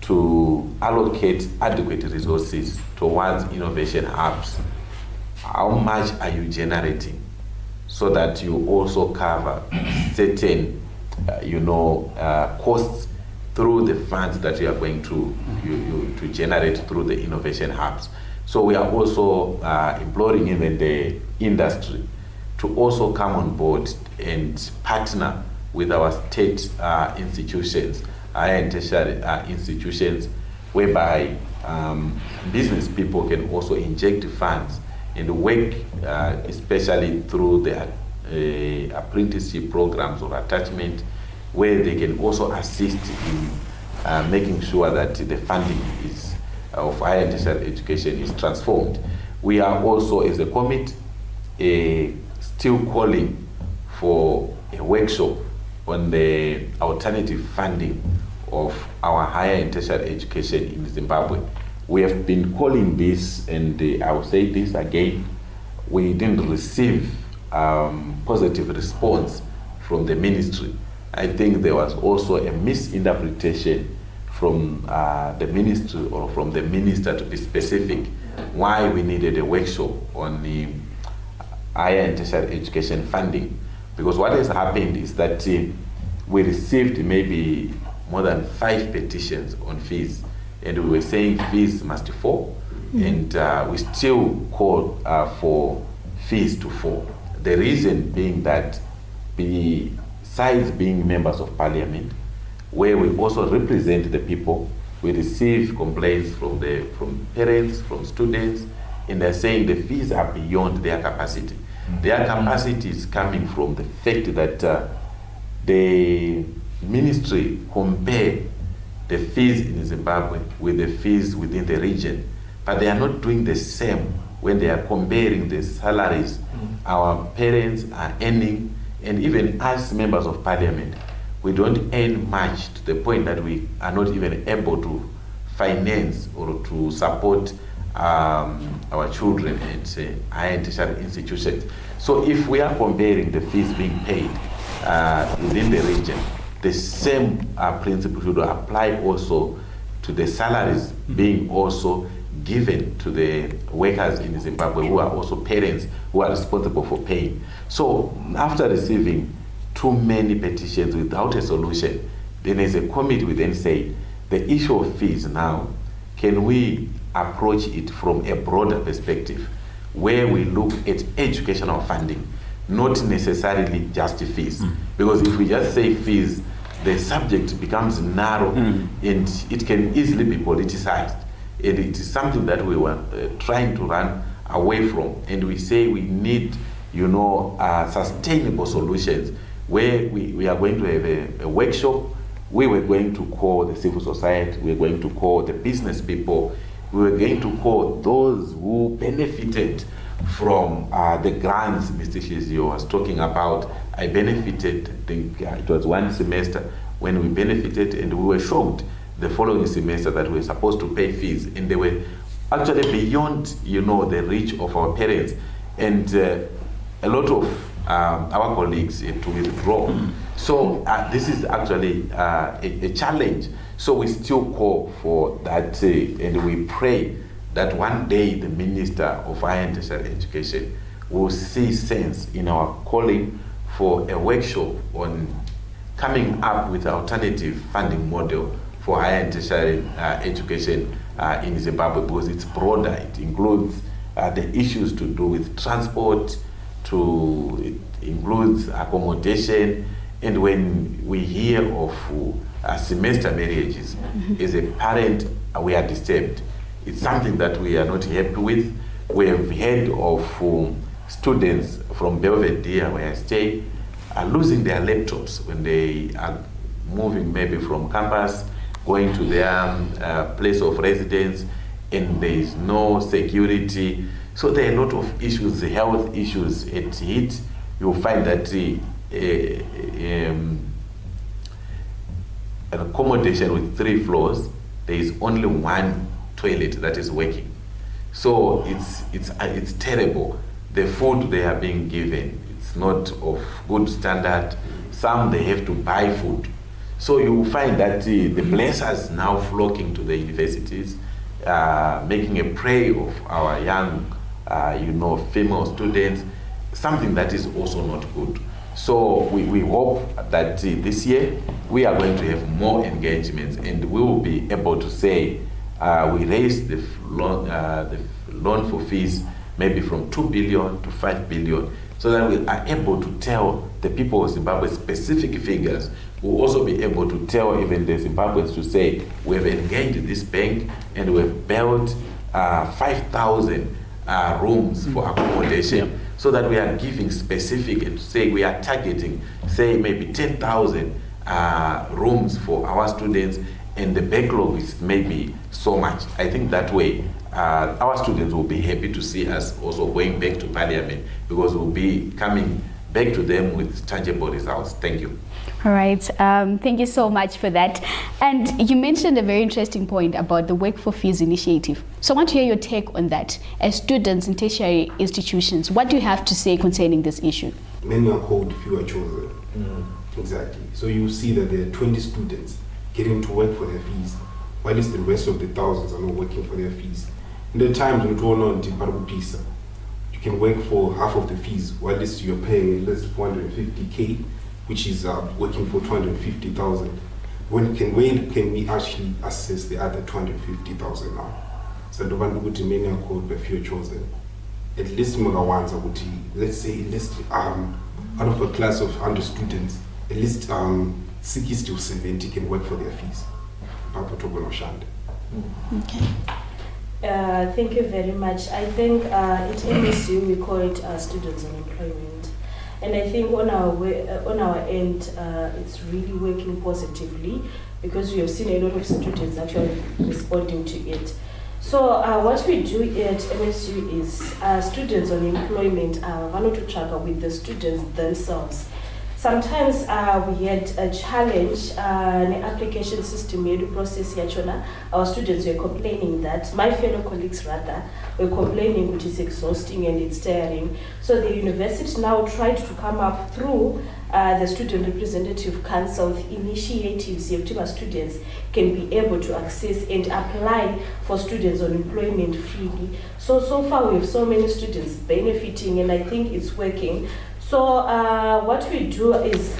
to allocate adequate resources towards innovation hubs. How much are you generating, so that you also cover certain costs through the funds that you are going to generate through the innovation hubs. So we are also imploring even the industry to also come on board and partner with our state institutions, higher and tertiary institutions, whereby business people can also inject funds and work especially through the apprenticeship programs or attachment, where they can also assist in making sure that the funding is of higher tertiary education is transformed. We are also, as a committee, still calling for a workshop on the alternative funding of our higher and tertiary education in Zimbabwe. We have been calling this, and I will say this again, we didn't receive positive response from the ministry. I think there was also a misinterpretation from the ministry, or from the minister to be specific, why we needed a workshop on the higher and tertiary education funding. Because what has happened is that we received maybe more than 5 petitions on fees, and we were saying fees must fall, and we still call for fees to fall. The reason being that, besides being members of parliament, where we also represent the people, we receive complaints from parents, from students, and they're saying the fees are beyond their capacity. Their capacity is coming from the fact that the ministry compare the fees in Zimbabwe with the fees within the region, but they are not doing the same when they are comparing the salaries our parents are earning, and even as members of parliament, we don't earn much to the point that we are not even able to finance or to support our children at higher tertiary institutions. So if we are comparing the fees being paid within the region, the same principle should apply also to the salaries being also given to the workers in Zimbabwe, who are also parents who are responsible for paying. So after receiving too many petitions without a solution, then as a committee we then say the issue of fees now, can we approach it from a broader perspective, where we look at educational funding, not necessarily just fees. Because if we just say fees, the subject becomes narrow and it can easily be politicized. And it is something that we were trying to run away from. And we say we need, sustainable solutions, where we are going to have a workshop. We were going to call the civil society, we were going to call the business people, we were going to call those who benefited from the grants Mr. Shizio was talking about. I benefited, I think it was one semester when we benefited, and we were shocked the following semester that we were supposed to pay fees, and they were actually beyond, the reach of our parents. And a lot of our colleagues had to withdraw. So this is actually a challenge. So we still call for that, and we pray that one day the Minister of Higher and Tertiary Education will see sense in our calling for a workshop on coming up with an alternative funding model for higher and tertiary education in Zimbabwe, because it's broader. It includes the issues to do with transport, it includes accommodation, and when we hear of semester marriages, as a parent, we are disturbed. It's something that we are not happy with. We have heard of students from Belvedere, where I stay, are losing their laptops when they are moving maybe from campus, going to their place of residence, and there is no security. So there are a lot of issues, health issues at heat. You'll find that an accommodation with 3 floors, there is only 1 toilet that is working. So it's terrible. The food they are being given, it's not of good standard. Some they have to buy food. So you will find that the blessers now flocking to the universities, making a prey of our young, female students, something that is also not good. So we hope that this year we are going to have more engagements, and we will be able to say we raise the loan for fees maybe from 2 billion to 5 billion, so that we are able to tell the people of Zimbabwe specific figures. We'll also be able to tell even the Zimbabweans to say, we have engaged this bank and we've built 5,000 rooms for accommodation, so that we are giving specific, say we are targeting, say maybe 10,000 rooms for our students, and the backlog is maybe so much. I think that way our students will be happy to see us also going back to Parliament, because we'll be coming back to them with tangible results. Thank you. All right, thank you so much for that. And you mentioned a very interesting point about the Work for Fees initiative. So I want to hear your take on that. As students in tertiary institutions, what do you have to say concerning this issue? Many are called, few are chosen. Exactly. So you see that there are 20 students getting to work for their fees, while the rest of the thousands are not working for their fees. In the times when you on Pisa, you can work for half of the fees, while you're paying less 450K, which is working for 250,000. When can we actually assess the other 250,000 now? So the one who many are called by few chosen. At least more ones are let's say at least out of a class of 100 students, at least 60 to 70 can work for their fees. Okay. Thank you very much. I think at MSU we call it students on employment, and I think on our end it's really working positively, because we have seen a lot of students actually responding to it. So what we do at MSU is students on employment are to track with the students themselves. Sometimes we had a challenge, an application system made process yachona. Our students were complaining that, my fellow colleagues rather, were complaining which is exhausting and it's tiring. So the university now tried to come up through the Student Representative Council initiatives where students can be able to access and apply for students on employment freely. So far we have so many students benefiting, and I think it's working. So what we do is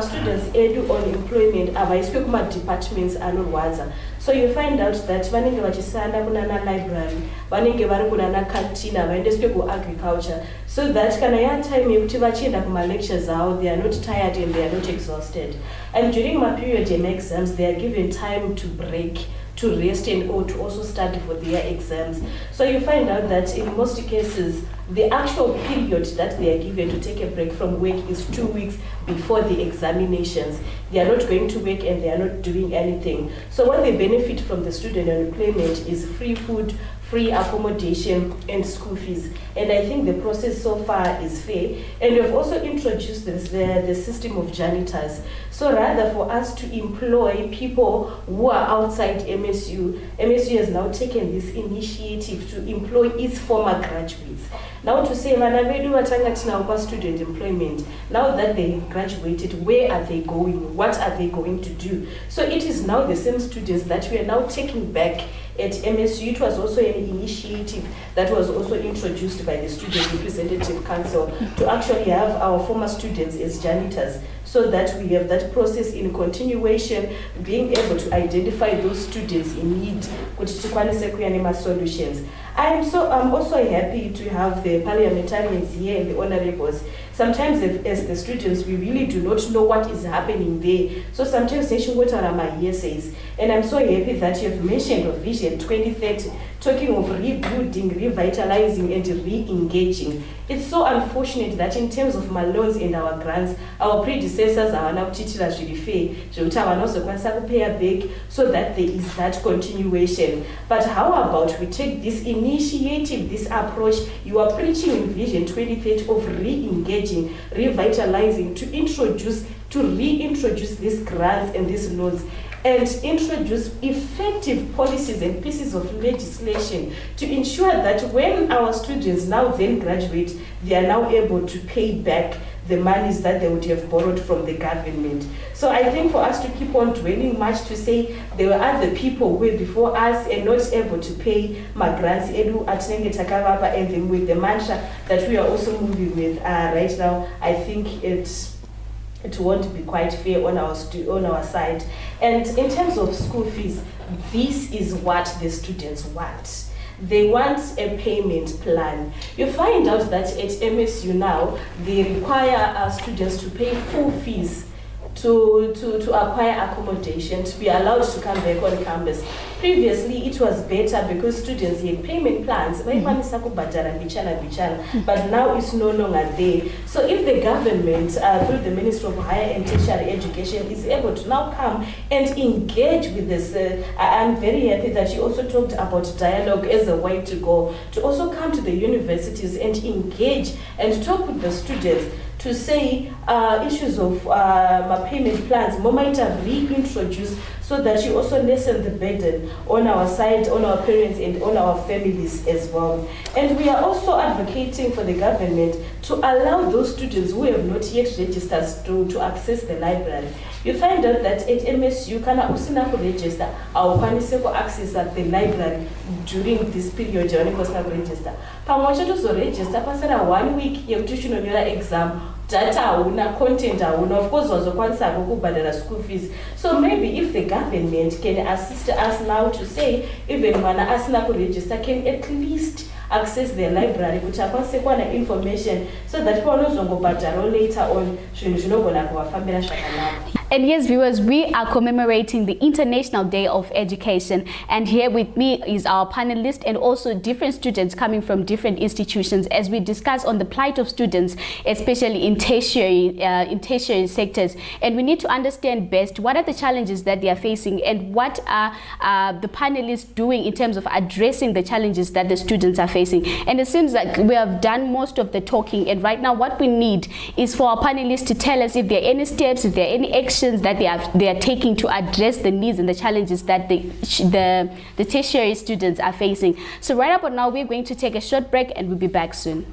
students edu on employment speak about departments anolwaza. So you find out that vanenge vachisanda kunana library, vanenge vari kunana cantina, vaendeswe ku agriculture, so that kana ya time yekuti vachienda kuma lectures out, they are not tired and they are not exhausted. And during my period in exams, they are given time to break, to rest, and or to also study for their exams. So you find out that in most cases, the actual period that they are given to take a break from work is 2 weeks before the examinations. They are not going to work and they are not doing anything. So what they benefit from the student unemployment is free food, free accommodation, and school fees. And I think the process so far is fair. And we've also introduced the system of janitors. So rather for us to employ people who are outside MSU, MSU has now taken this initiative to employ its former graduates. Now to say, student employment, now that they have graduated, where are they going? What are they going to do? So it is now the same students that we are now taking back at MSU. It was also an initiative that was also introduced by the Student Representative Council to actually have our former students as janitors, so that we have that process in continuation, being able to identify those students in need, solutions. I'm also happy to have the parliamentarians here and the honorables. Sometimes as the students, we really do not know what is happening there. So sometimes they should go to my essays. And I'm so happy that you've mentioned of Vision 2030, talking of rebuilding, revitalizing, and re-engaging. It's so unfortunate that in terms of my loans and our grants, our predecessors are now teaching us really fair, so pay a back, so that there is that continuation. But how about we take this initiative, this approach you are preaching in Vision 2030 of re-engaging, revitalizing, to reintroduce these grants and these loans, and introduce effective policies and pieces of legislation to ensure that when our students now then graduate, they are now able to pay back the monies that they would have borrowed from the government. So I think for us to keep on dwelling much to say there were other people who were before us and not able to pay my grants, edu atenge takavapa, and then with the mantra that we are also moving with right now, I think it won't be quite fair on our side. And in terms of school fees, this is what the students want. They want a payment plan. You find out that at MSU now, they require our students to pay full fees to acquire accommodation, to be allowed to come back on campus. Previously, it was better because students had payment plans, but now it's no longer there. So if the government, through the Ministry of Higher and Tertiary Education, is able to now come and engage with this, I'm very happy that you also talked about dialogue as a way to go, to also come to the universities and engage and talk with the students to say issues of payment plans might have reintroduced, so that you also lessen the burden on our side, on our parents and on our families as well. And we are also advocating for the government to allow those students who have not yet registered to access the library. You find out that at MSU, kana usina ku register, awukwanise ku access at the library during this period you usina ku register. Pamwe to register pasara 1 week yekuti chinonyora exam, data hauna, content hauna, of course wazokwanisa kubhadhara school fees. So maybe if the government can assist us now to say even mwana asina ku register can at least access the library, which are consequent information, so that people know later on. And yes, viewers, we are commemorating the International Day of Education, and here with me is our panelists and also different students coming from different institutions as we discuss on the plight of students, especially in tertiary sectors. And we need to understand best what are the challenges that they are facing and what are the panelists doing in terms of addressing the challenges that the students are facing. And it seems like we have done most of the talking, and right now what we need is for our panelists to tell us if there are any steps, if there are any actions that they are taking to address the needs and the challenges that the tertiary students are facing. So right up now, we're going to take a short break and we'll be back soon.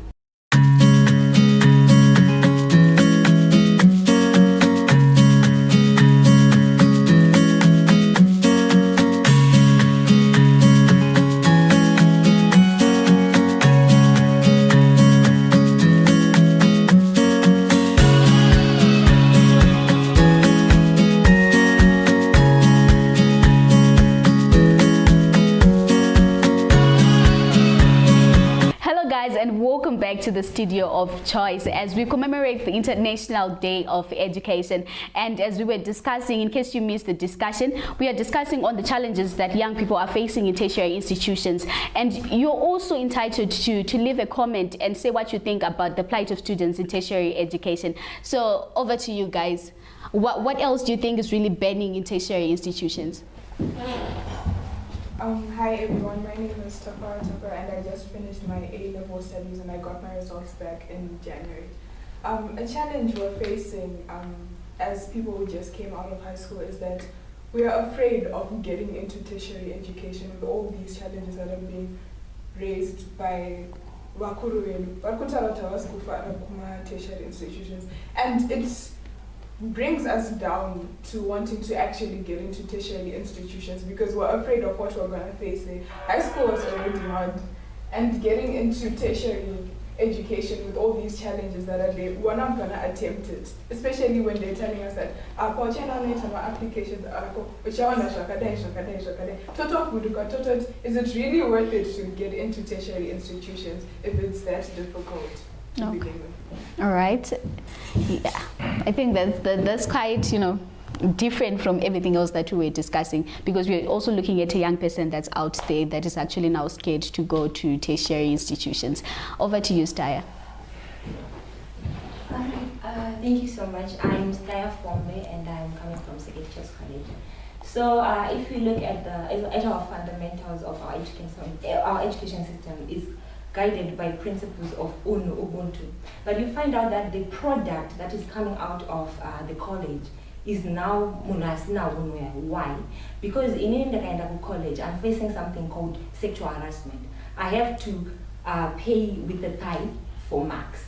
And welcome back to the studio of choice as we commemorate the International Day of Education. And as we were discussing, in case you missed the discussion, we are discussing on the challenges that young people are facing in tertiary institutions. And you're also entitled to leave a comment and say what you think about the plight of students in tertiary education. So over to you guys. What else do you think is really burning in tertiary institutions? Hi everyone, my name is Tafara Tucker and I just finished my A-level studies and I got my results back in January. A challenge we're facing as people who just came out of high school is that we are afraid of getting into tertiary education with all these challenges that are being raised by tertiary institutions, and it's brings us down to wanting to actually get into tertiary institutions because we're afraid of what we're going to face there. High school was already hard, and getting into tertiary education with all these challenges that are there, we're not going to attempt it, especially when they're telling us that our applications are is it really worth it to get into tertiary institutions if it's that difficult to begin with? All right. Yeah, I think that's quite, different from everything else that we were discussing, because we're also looking at a young person that's out there that is actually now scared to go to tertiary institutions. Over to you, Staya. Thank you so much. I'm Staya Fombe and I'm coming from CHS College. So if we look at our fundamentals of our education system is guided by principles of Ubuntu. But you find out that the product that is coming out of the college is now munasina unware. Why? Because in the kind of college, I'm facing something called sexual harassment. I have to pay with the tithe for marks,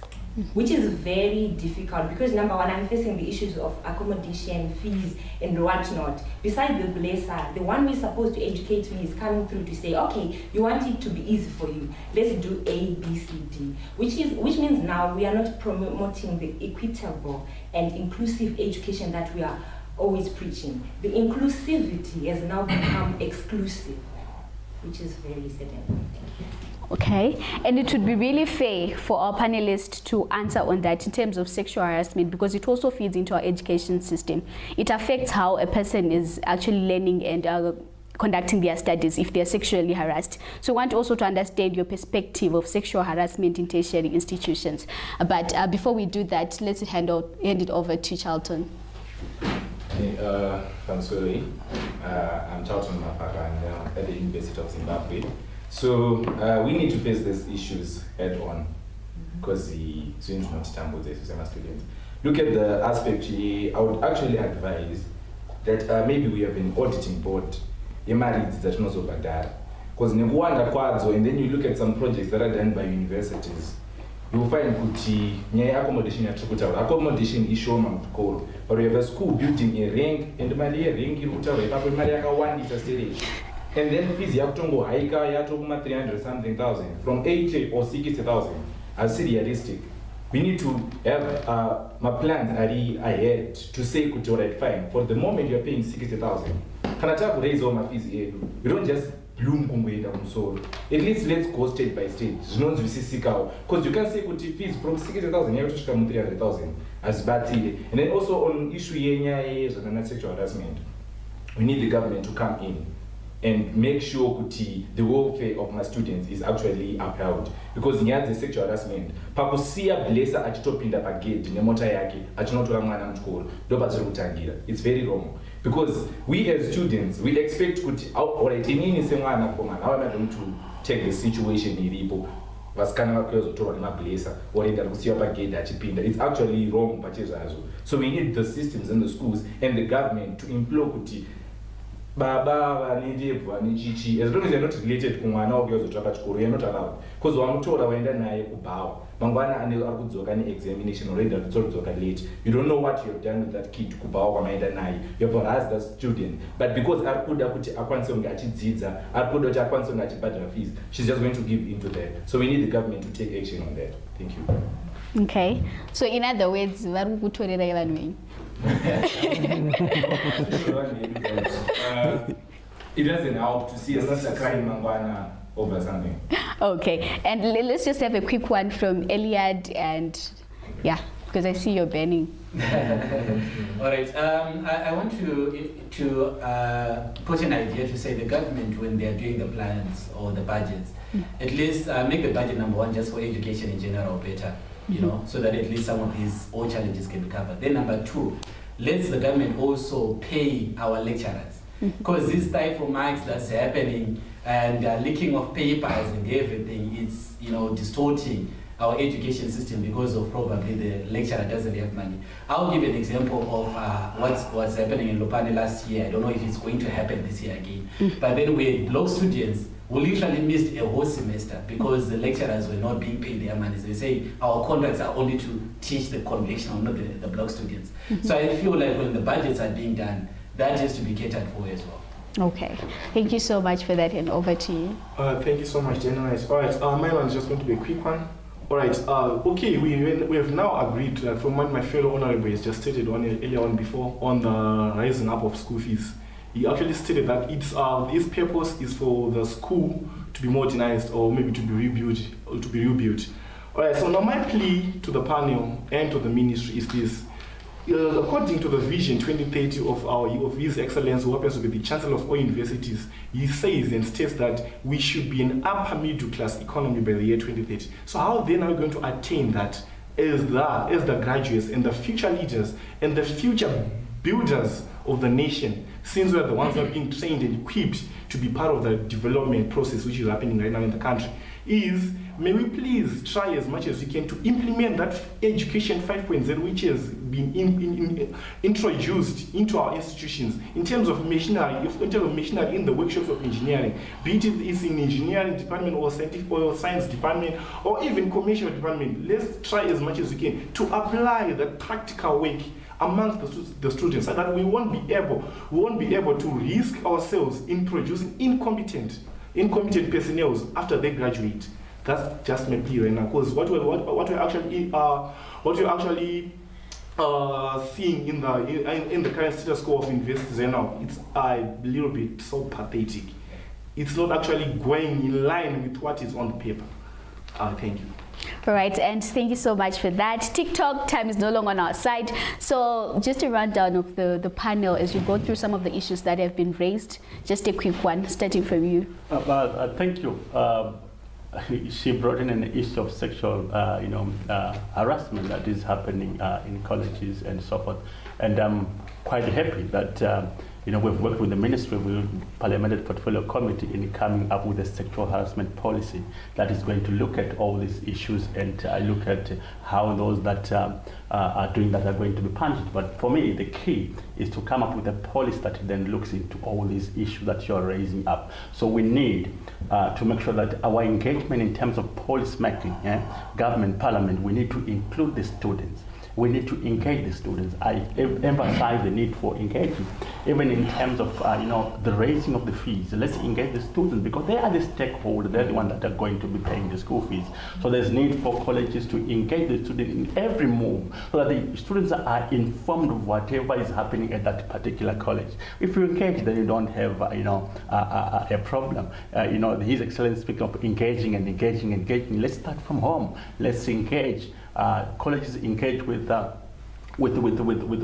which is very difficult because number one, I'm facing the issues of accommodation, fees, and whatnot. Besides the blesser, the one who's supposed to educate me is coming through to say, okay, you want it to be easy for you. Let's do A, B, C, D, which means now we are not promoting the equitable and inclusive education that we are always preaching. The inclusivity has now become exclusive. which is very certain. Okay, and it would be really fair for our panelists to answer on that in terms of sexual harassment, because it also feeds into our education system. It affects how a person is actually learning and conducting their studies if they're sexually harassed. So I want also to understand your perspective of sexual harassment in tertiary institutions. But before we do that, let's hand it over to Charlton. I'm sorry. I'm Charlton Mapaka, and at the University of Zimbabwe. So we need to face these issues head on, because the students not tambo the students. Look at the aspect here. I would actually advise that maybe we have an auditing board. That knows about that. Because and then you look at some projects that are done by universities. You will find accommodation is shown, but we have a school building a ring, and the ring is a stage. And then fees yakutongo haika yatokuma 300 something thousand from 80 or 60,000. As realistic, we need to have my plans are ahead to say alright, fine. For the moment you are paying 60,000. Can I try to raise all my fees here? We don't just bloom so at least let's go stage by stage. Because you can say fees from 60,000 you have to come 300,000 as bad. And then also on issue sexual harassment, we need the government to come in and make sure the welfare of my students is actually upheld. Because in the sexual harassment, pakusiya blesa achitopinda pagate nemota yake achinotora mwana mchikoro ndopazviri kutangira. It's very wrong. Because we as students, we expect alright, inini semwana komana, how am I going to take the situation iripo? Vasikana vakuyozotorwa nemablesa oenda kusiya pagate achipinda. It's actually wrong pachezazo. So we need the systems in the schools and the government to implore kuti baba vanichichi, as long as you're not related kumwana wakuyozotora pachikoro, you're not allowed. Because wamutora waenda naye kubawa mangwana arikudzoka examination already arikudzoka late, you don't know what you have done with that kid kubawa kwamaenda naye. You have harassed the student, but because arikuda kuti akwanise kunge achidzidza, arikuda kuti akwanise kunge achibhadhara fees, she's just going to give into that. So we need the government to take action on that. Thank you. Okay, so in other words, vari kutorera vanhu venyu. It doesn't help to see a sister crying mangwana over something. Okay, and let's just have a quick one from Eliad, and yeah, because I see you're burning. All right, I want to put an idea to say the government, when they're doing the plans or the budgets, at least make the budget number one just for education in general better, you know, so that at least some of these all challenges can be covered. Then number two, let the government also pay our lecturers, because this type of marks that's happening and leaking of papers and everything, it's, you know, distorting our education system because of probably the lecturer doesn't have money. I'll give an example of what's happening in Lupane last year. I don't know if it's going to happen this year again. But then we had law students who literally missed a whole semester because the lecturers were not being paid their money. They say our contracts are only to teach the conventional, not the block students. So I feel like when the budgets are being done, that has to be catered for as well. Okay, thank you so much for that, and over to you. Thank you so much, Jenna. All right, my one is just going to be a quick one. All right, okay, we have now agreed from what my fellow honorable has just stated earlier on before on the rising up of school fees. He actually stated that its purpose is for the school to be modernized or maybe to be rebuilt. All right, so now my plea to the panel and to the ministry is this. According to the Vision 2030 of His Excellency, who happens to be the Chancellor of all universities, he says and states that we should be an upper middle class economy by the year 2030. So how then are we going to attain that as the graduates and the future leaders and the future builders of the nation, since we are the ones who are being trained and equipped to be part of the development process which is happening right now in the country, is may we please try as much as we can to implement that Education 5.0 which has been introduced into our institutions in terms of machinery, in the workshops of engineering, be it is in engineering department or scientific or science department or even commercial department. Let's try as much as we can to apply that practical work amongst the students, so that we won't be able to risk ourselves in producing incompetent personnel after they graduate. That's just my plea right now, because what we're actually seeing in the current status quo of universities right now, it's a little bit so pathetic. it's not actually going in line with what is on paper. Thank you. All right, and thank you so much for that. TikTok time is no longer on our side. So just a rundown of the panel as you go through some of the issues that have been raised. Just a quick one, starting from you. Thank you. She brought in an issue of sexual, harassment that is happening in colleges and so forth. And I'm quite happy that we've worked with the ministry, with the Parliamentary Portfolio Committee in coming up with a sexual harassment policy that is going to look at all these issues and look at how those that are doing that are going to be punished. But for me, the key is to come up with a policy that then looks into all these issues that you're raising up. So we need to make sure that our engagement in terms of policy making, government, parliament, we need to include the students. We need to engage the students. I emphasize the need for engagement, even in terms of the raising of the fees. Let's engage the students because they are the stakeholders. They're the ones that are going to be paying the school fees. So there's need for colleges to engage the students in every move so that the students are informed of whatever is happening at that particular college. If you engage, then you don't have a problem. His Excellency speaking of engaging and engaging and engaging. Let's start from home. Let's engage. Colleges engage with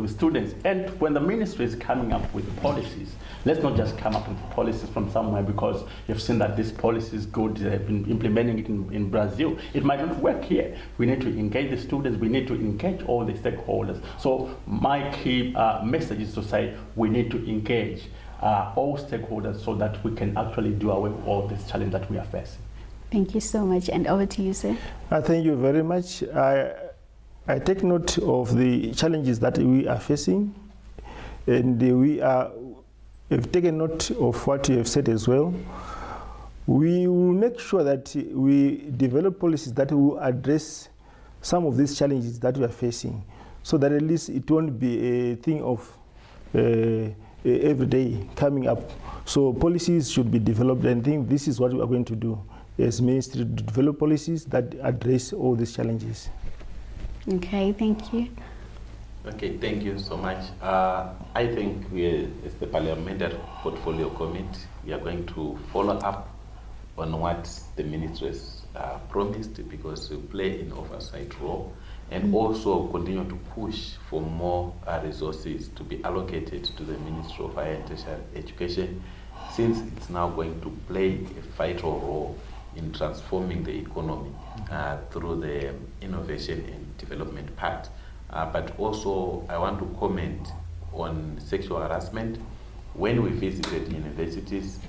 students, and when the ministry is coming up with policies, let's not just come up with policies from somewhere because you've seen that this policy is good, they've been implementing it in Brazil. It might not work here. We need to engage the students, we need to engage all the stakeholders. So my key message is to say we need to engage all stakeholders so that we can actually do away with all this challenge that we are facing. Thank you so much, and over to you, sir. Thank you very much. I take note of the challenges that we are facing, and we have taken note of what you have said as well. We will make sure that we develop policies that will address some of these challenges that we are facing, so that at least it won't be a thing of every day coming up. So policies should be developed, and I think this is what we are going to do as ministry, to develop policies that address all these challenges. Okay, thank you. Okay, thank you so much. I think we, as the Parliamentary Portfolio Committee, we are going to follow up on what the ministry has promised, because we play an oversight role, and also continue to push for more resources to be allocated to the Ministry of Higher and Tertiary Education, since it's now going to play a vital role in transforming the economy through the innovation and development part. But also I want to comment on sexual harassment. When we visited universities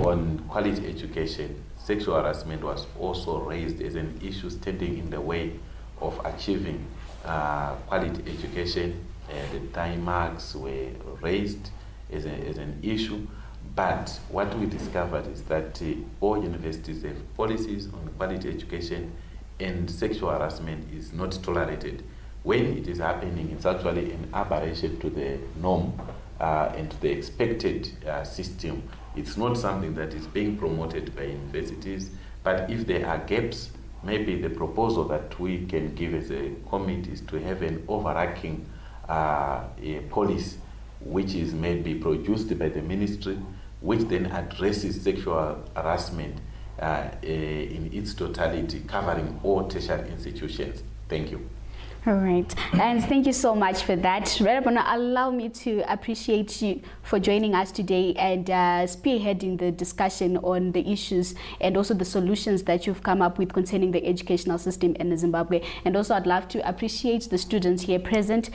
on quality education, sexual harassment was also raised as an issue standing in the way of achieving quality education. The time marks were raised as an issue. But what we discovered is that all universities have policies on quality education, and sexual harassment is not tolerated. When it is happening, it's actually an aberration to the norm and to the expected system. It's not something that is being promoted by universities, but if there are gaps, maybe the proposal that we can give as a committee is to have an overarching policy which is maybe produced by the ministry, which then addresses sexual harassment in its totality, covering all tertiary institutions. Thank you. All right, and thank you so much for that. Radabona, allow me to appreciate you for joining us today and spearheading the discussion on the issues and also the solutions that you've come up with concerning the educational system in Zimbabwe. And also I'd love to appreciate the students here present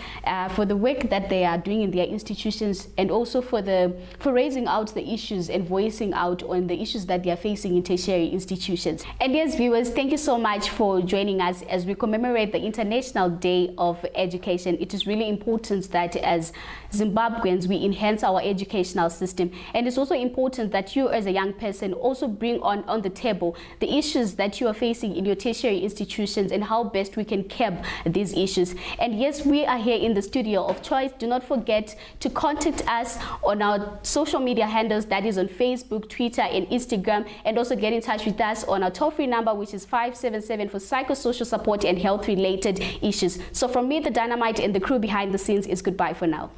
for the work that they are doing in their institutions, and also for raising out the issues and voicing out on the issues that they are facing in tertiary institutions. And yes, viewers, thank you so much for joining us as we commemorate the International Day of Education. It is really important that as Zimbabweans we enhance our educational system, and it's also important that you as a young person also bring on the table the issues that you are facing in your tertiary institutions and how best we can curb these issues. And yes, we are here in the studio of choice. Do not forget to contact us on our social media handles, that is on Facebook, Twitter and Instagram, and also get in touch with us on our toll-free number, which is 577 for psychosocial support and health related issues. So from me, the Dynamite, and the crew behind the scenes is goodbye for now.